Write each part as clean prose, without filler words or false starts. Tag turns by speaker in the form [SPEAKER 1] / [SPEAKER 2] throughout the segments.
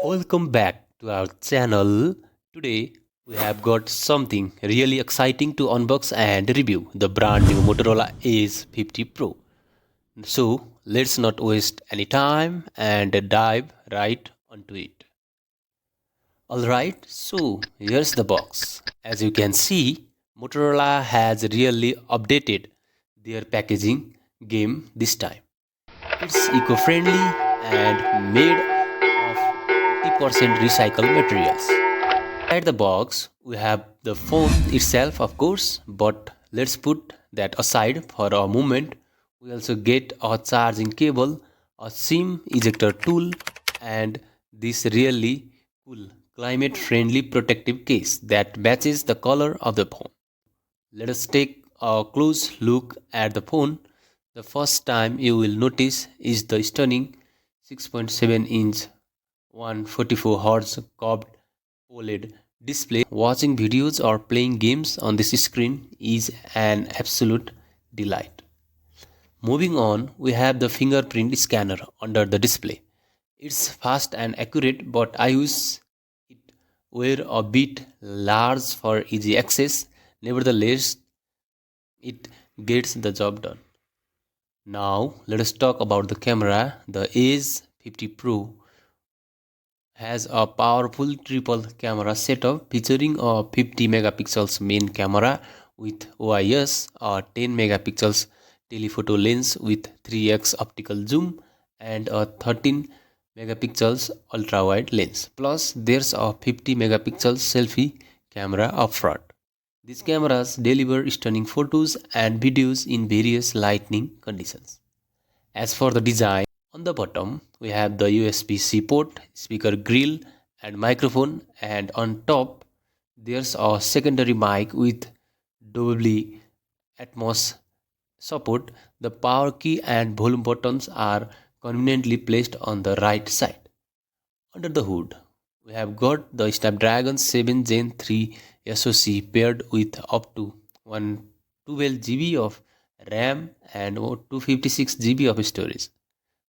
[SPEAKER 1] Welcome back to our channel. Today we have got something really exciting to unbox and review, the brand new Motorola Edge 50 Pro. So let's not waste any time and dive right onto it. Alright, so here's the box. As you can see, Motorola has really updated their packaging game this time. It's eco-friendly and made of 80% recycled materials. Inside the box, we have the phone itself, of course, but let's put that aside for a moment. We also get a charging cable, a SIM ejector tool, and this really cool climate-friendly protective case that matches the color of the phone. Let us take a close look at the phone. The first time you will notice is the stunning 6.7-inch 144Hz curved OLED display. Watching videos or playing games on this screen is an absolute delight. Moving on, we have the fingerprint scanner under the display. It's fast and accurate, but I use it were a bit large for easy access. Nevertheless, it gets the job done. Now, let us talk about the camera. The Edge 50 Pro has a powerful triple camera setup featuring a 50 megapixels main camera with OIS, a 10 megapixels telephoto lens with 3x optical zoom, and a 13 megapixels ultra wide lens. Plus, there's a 50 megapixel selfie camera up front. These cameras deliver stunning photos and videos in various lighting conditions. As for the design, on the bottom we have the USB-C port, speaker grill and microphone, and on top there's a secondary mic with Dolby Atmos support. The power key and volume buttons are conveniently placed on the right side. Under the hood, we have got the Snapdragon 7 Gen 3 SoC paired with up to 112 GB of RAM and 256 GB of storage.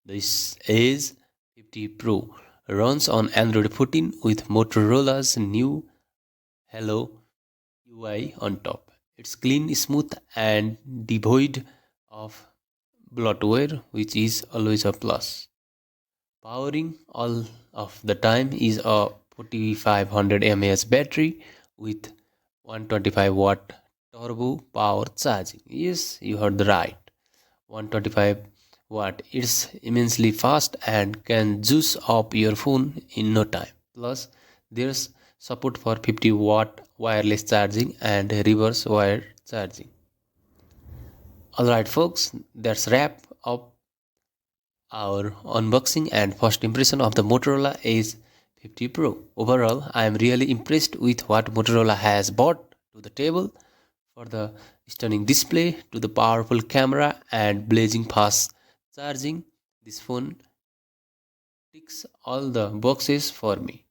[SPEAKER 1] This Edge 50 Pro runs on Android 14 with Motorola's new Hello UI on top. It's clean, smooth, and devoid of bloatware, which is always a plus. Powering all of the time is a 4500 mAh battery with 125-watt turbo power charging. Yes, you heard right. 125-watt. It's immensely fast and can juice up your phone in no time. Plus, there's support for 50-watt wireless charging and reverse wire charging. Alright folks, that's wrap up our unboxing and first impression of the Motorola Edge 50 Pro. Overall, I am really impressed with what Motorola has brought to the table. For the stunning display to the powerful camera and blazing fast charging, this phone ticks all the boxes for me.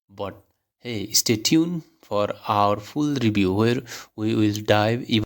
[SPEAKER 1] But hey, stay tuned for our full review where we will dive even